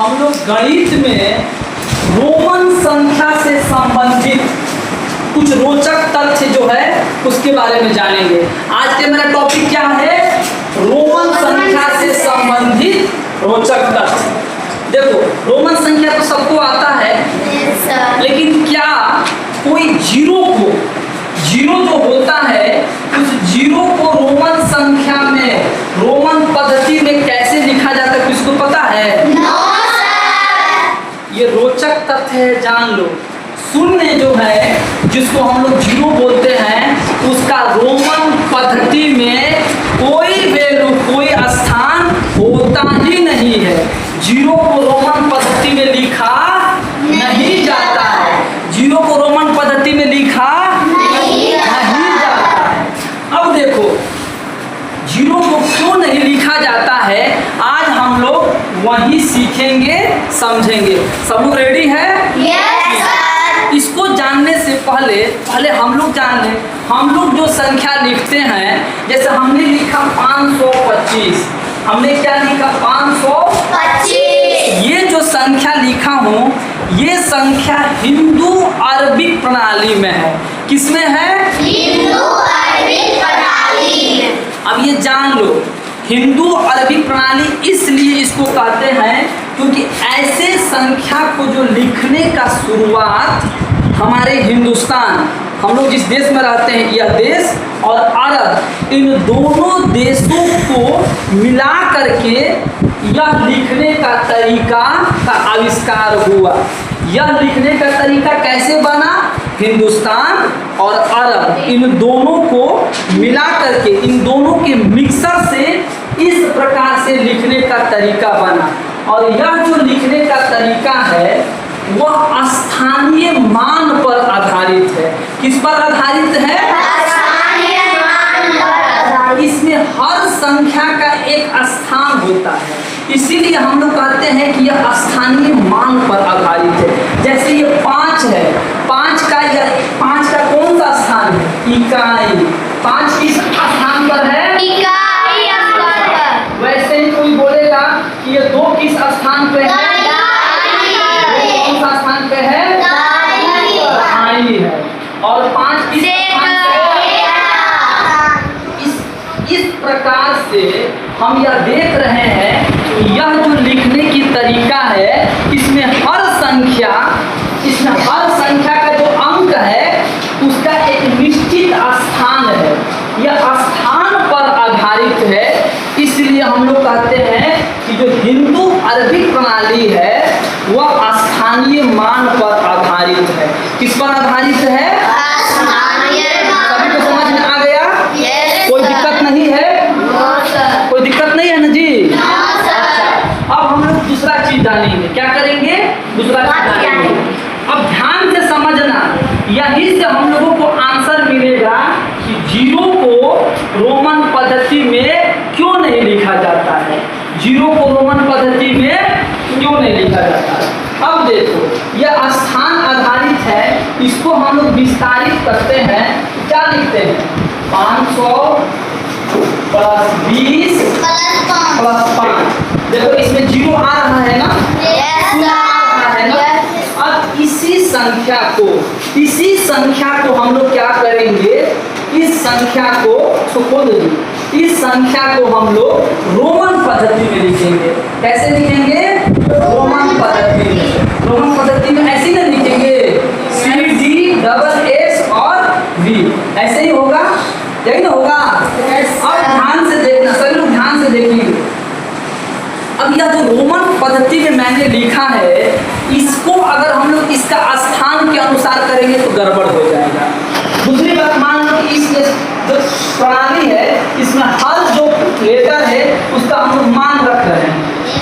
हम लोग गणित में रोमन संख्या से संबंधित कुछ रोचक तथ्य जो है उसके बारे में जानेंगे। आज के मेरा टॉपिक क्या है? रोमन संख्या से संबंधित रोचक तथ्य। देखो, रोमन संख्या तो सबको आता है, लेकिन क्या कोई जीरो जो होता है उस जीरो को रोमन संख्या में, रोमन पद्धति में कैसे लिखा जाता है, किसको पता है? ये रोचक तथ्य है, जान लो। शून्य जो है, जिसको हम लोग जीरो बोलते हैं, उसका रोमन पद्धति में कोई वैल्यू, कोई स्थान होता ही नहीं है। जीरो को रोमन पद्धति में लिखा नहीं जाता है। जीरो को रोमन पद्धति में लिखा नहीं जाता है। अब देखो, जीरो को क्यों नहीं लिखा जाता है, आज हम लोग वही सीखेंगे, समझेंगे। सब लोग रेडी है? Yes, इसको जानने से पहले हम लोग जान लें, हम लोग जो संख्या लिखते हैं, जैसे हमने लिखा 525, हमने क्या लिखा? 525। ये जो संख्या लिखा हूँ, ये संख्या हिंदू अरबिक प्रणाली में है। किसमें है? हिंदू अरबिक प्रणाली में। अब ये जान लो, हिंदू अरबिक प्रणाली इसलिए इसको कहते हैं क्योंकि ऐसे संख्या को जो लिखने का शुरुआत हमारे हिंदुस्तान, हम लोग जिस देश में रहते हैं, यह देश और अरब, इन दोनों देशों को मिला करके यह लिखने का तरीका का आविष्कार हुआ। यह लिखने का तरीका कैसे बना? हिंदुस्तान और अरब, इन दोनों को मिला करके, इन दोनों के मिक्सर से इस प्रकार से लिखने का तरीका बना। और यह जो लिखने का तरीका है वह स्थानीय मान पर आधारित है। किस पर आधारित है? स्थानीय मान पर आधारित। इसमें हर संख्या का एक स्थान होता है, इसीलिए हम लोग कहते हैं कि यह स्थानीय मान पर आधारित है। जैसे ये 5 है, 5 का कौन सा स्थान है? इकाई। 5 किस स्थान पर है? इकाई स्थान पर। वैसे ही कोई बोलेगा कि ये 2 किस स्थान पे है? कौन सा स्थान पे है? दहाई है। और 5 किस स्थान पे है? इस प्रकार से हम यह देख रहे हैं कि यह जो लिखने की तरीका है, इसमें हर संख्या का जो अंक है उसका एक निश्चित स्थान है। यह स्थान पर आधारित है। इसलिए हम लोग कहते हैं कि जो हिंदू अरबिक प्रणाली है वह स्थानीय मान पर आधारित है। किस पर आधारित है? सभी को समझ में आ गया? कोई दिक्कत नहीं है? कोई दिक्कत नहीं है ना जी? अच्छा, अब हम लोग दूसरा चीज जानेंगे। क्या करेंगे? दूसरा चीज जानेंगे। अब ध्यान से समझना, यही से हम लोगों को आंसर मिलेगा कि जीरो को रोमन पद्धति में क्यों नहीं लिखा जाता है। जीरो को रोमन पद्धति में क्यों नहीं लिखा जाता है? अब देखो, यह स्थान आधारित है, इसको हम लोग विस्तारित करते हैं। क्या लिखते हैं? 500 प्लस 20 प्लस 5। देखो, इसमें जीरो आ रहा है ना? अब इसी संख्या को हम लोग क्या करेंगे? इस संख्या को हम लोग रोमन पद्धति में लिखेंगे। कैसे लिखेंगे? रोमन पद्धति में। रोमन पद्धति में ऐसे ना लिखेंगे, CDSS और V, ऐसे ही होगा, यही ना होगा? अब ध्यान से देखना, सभी लोग ध्यान से देखिए। अब यह जो रोमन पद्धति में मैंने लिखा है, इसको अगर हम लोग इसका स्थान के अनुसार करेंगे तो गड़बड़ हो जाएगा। दूसरी बात, मान लो कि इस जो प्रणाली है, इसमें हर जो लेटर है उसका हम लोग मान रख रहे हैं।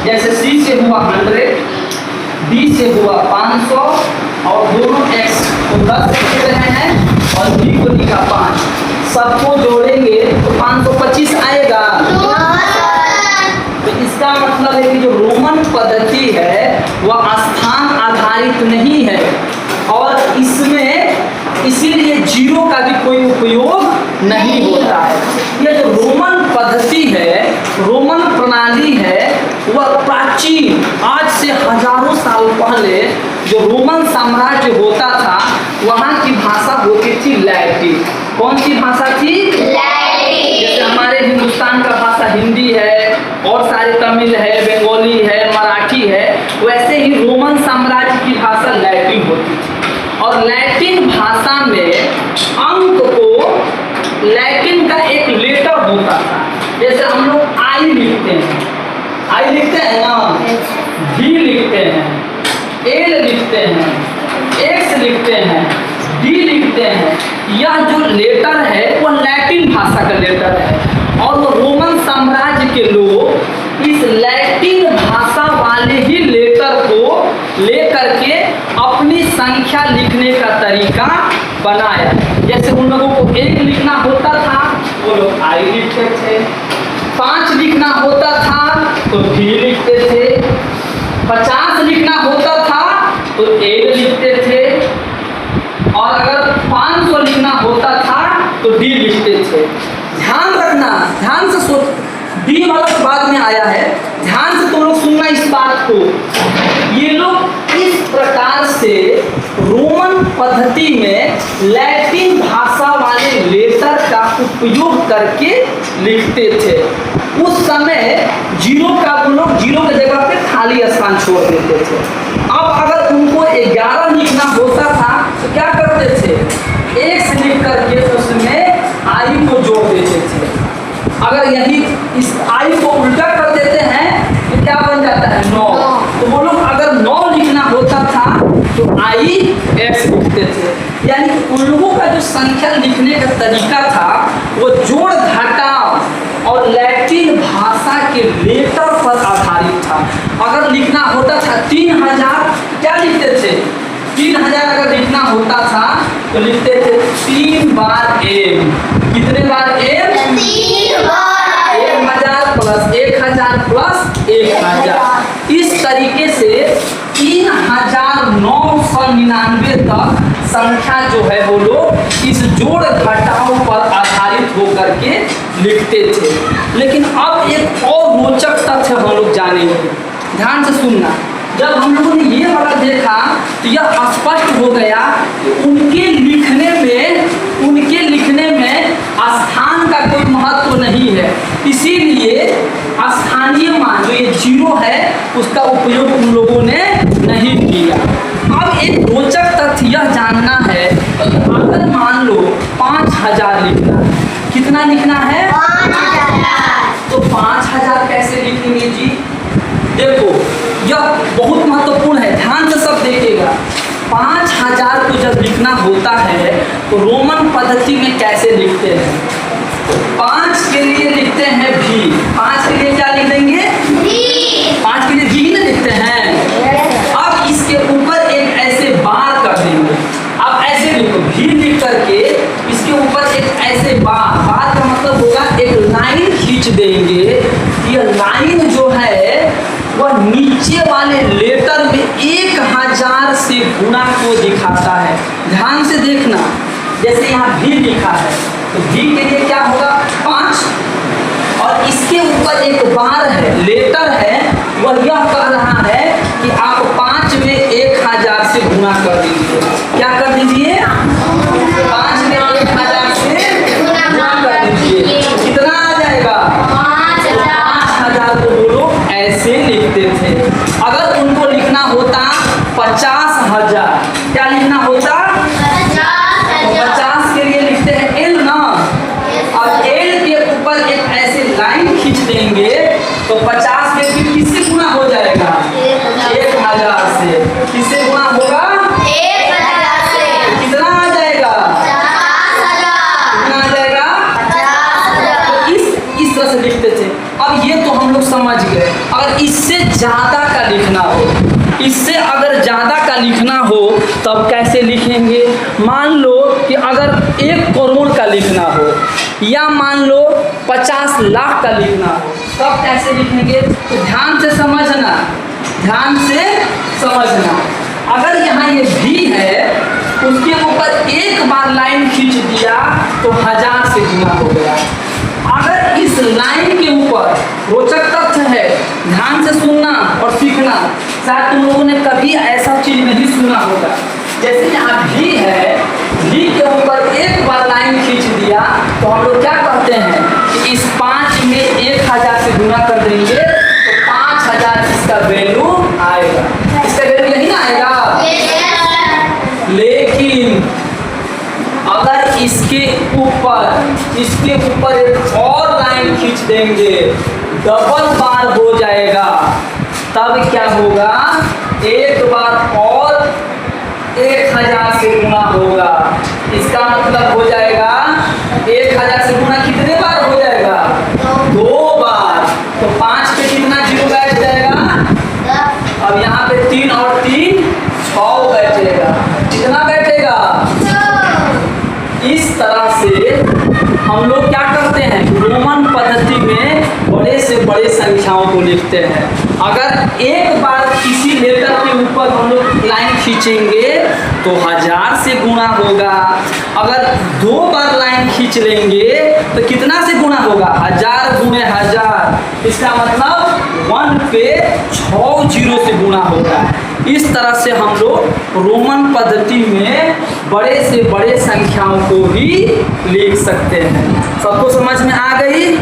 जैसे C से हुआ 100, D से हुआ 500, और दोनों X को 10 लिख रहे हैं और B को लिखा 5। सबको जोड़ेंगे तो 525 आएगा। तो इसका मतलब है कि जो रोमन पद्धति है वह स्थान आधारित नहीं है, और इसमें इसीलिए जीरो का भी कोई उपयोग नहीं होता है। यह जो रोमन पद्धति है, रोमन प्रणाली है, वह प्राचीन, आज से रोमन साम्राज्य होता था वहाँ की भाषा होती थी लैटिन। कौन सी भाषा थी? लैटिन। जैसे हमारे हिंदुस्तान का भाषा हिंदी है और सारे तमिल है, बंगाली है, मराठी है, वैसे ही रोमन साम्राज्य की भाषा लैटिन होती थी। और लैटिन भाषा में अंक को लैटिन का एक लेटर होता था। जैसे हम लोग आई लिखते हैं, आई लिखते हैं ना, डी लिखते हैं, एल लिखते हैं, एक्स लिखते हैं, डी लिखते हैं। यह जो लेटर है वो लैटिन भाषा का लेटर है और वो रोमन साम्राज्य के लोग इस लैटिन भाषा वाले ही लेटर को लेकर के अपनी संख्या लिखने का तरीका बनाया। जैसे उन लोगों को 1 लिखना होता था वो लोग आई लिखते थे, 5 लिखना होता था तो डी लिखते थे, 50 लिखना होता था तो एल लिखते थे, और अगर 500 लिखना होता था तो डी लिखते थे। ध्यान रखना, ध्यान से सोच, डी वाला तो बाद में आया है, ध्यान से तुम लोग सुनना इस बात को। ये लोग इस प्रकार से रोमन पद्धति में लैटिन भाषा वाले लेटर का उपयोग करके लिखते थे। उस समय जीरो का वो लोग जीरो की जगह पे खाली स्थान छोड़ देते थे। अब अगर उनको 11 लिखना होता था तो क्या करते थे? 1 से लिख करके उसमें आई को जोड़ देते थे। अगर यही इस आई को उल्टा कर देते हैं तो क्या बन जाता है? 9। तो वो लोग अगर 9 लिखना होता था तो आई एक्स लिखते थे। यानी उन लोगों का जो संख्या लिखने का तरीका था वो जोड़ घटाव और लैटिन भाषा के लेटर पर आधारित था। अगर लिखना होता था 3000, क्या लिखते थे? 3000 अगर लिखना होता था तो लिखते थे 3 बार एम। कितने बार एम? 3 बार। 1000 प्लस 1000 प्लस 1000। इस तरीके से 3999 तक संख्या जो है वो लोग इस जोड़ घटाव पर आधारित होकर के लिखते थे। लेकिन अब एक और रोचक तथ्य हम लोग जानेंगे, ध्यान से सुनना। जब हम लोगों ने ये वाला देखा तो यह स्पष्ट हो गया कि उनके लिखने में स्थान का कोई महत्व नहीं है। इसीलिए स्थानीय मान जो ये जीरो है उसका उपयोग उन लोगों ने नहीं किया। अब एक रोचक तथ्य यह जानना है, अगर मान लो 5000 लिखना है, कितना लिखना है? 5000। तो 5000 कैसे लिखेंगे जी? देखो यह बहुत महत्वपूर्ण है, ध्यान से सब देखिएगा। 5000 को जब लिखना होता है तो रोमन पद्धति में कैसे लिखते हैं? 5 के लिए लिखते हैं भी। 5 के लिए क्या लिख देंगे? 5 के लिए भी ना लिखते हैं। अब इसके ऊपर एक ऐसे बार कर देंगे। अब ऐसे लिखो, भी लिख करके इसके ऊपर एक ऐसे बार का मतलब होगा एक लाइन खींच देंगे। ये लाइन जो है वह नीचे वाले लेटर में 1000 से गुणा को दिखाता है। ध्यान से देखना, जैसे यहाँ भी लिखा है तो भी के लिए क्या होगा? 5, और इसके ऊपर एक बार है, लेटर है, वह यह कह रहा है कि आप 5 में 1000 से गुणा कर दीजिए। क्या कर दीजिए? 5 में 1000 से गुणा कर दीजिए। कितना आ जाएगा? 5000 को वो लोग ऐसे लिखते थे। अगर उनको लिखना होता 50000, क्या लिखना होता? 50 के लिए लिखते हैं एल ना, और एल के ऊपर एक ऐसे लाइन खींच देंगे तो 50 में फिर किससे गुणा हो जाएगा? 1000 से। किससे गुणा होगा? 1000 से। कितना आ जाएगा? 50,000। कितना आ जाएगा? 50,000। तो इस तरह से लिखते थे। अब ये तो हम लोग समझ गए। अगर इससे ज़्यादा का लिखना हो, इससे अगर ज़्यादा का लिखना हो तब कैसे लिखेंगे? मान लो कि अगर 1 करोड़ का लिखना हो या मान लो 50 लाख का लिखना हो तब कैसे लिखेंगे? तो ध्यान से समझना, ध्यान से समझना। अगर यहाँ ये भी है उसके ऊपर एक बार लाइन खींच दिया तो 1000 से गुना हो गया। अगर इस लाइन के ऊपर रोचक तथ्य है, ध्यान से सुनना और सीखना, शायद तुम लोगों ने कभी ऐसा चीज नहीं सुना होगा। जैसे यहाँ भी है, भी के ऊपर एक बार लाइन खींच दिया तो हम लोग क्या कहते हैं कि इस 5 में 1000 से गुना कर देंगे तो 5000 इसका वैल्यू आएगा। इसका वैल्यू यही ना आएगा। लेकिन अगर इसके ऊपर एक और लाइन खींच देंगे, डबल बार हो जाएगा, तब क्या होगा, एक बार और 1000 से गुना होगा। इसका मतलब हो जाएगा 1000 से गुना कितने बार हो जाएगा, 2 बार। तो 5 पे कितना जीरो बैठ जाएगा, अब यहाँ पे 3 और 3 6 बैठेगा। कितना बैठेगा, इस तरह से हम लोग क्या करते हैं, रोमन पद्धति में बड़े से बड़े संख्याओं को लिखते हैं। अगर एक बार किसी लेटर के ऊपर हम लोग लाइन खींचेंगे तो 1000 से गुना होगा। अगर 2 बार लाइन खींच लेंगे तो कितना से गुना होगा, 1000 गुणे 1000। इसका मतलब 1 पे 6 जीरो से गुना होगा। इस तरह से हम लोग रोमन पद्धति में बड़े से बड़े संख्याओं को भी लिख सकते हैं। सबको समझ में आ गई।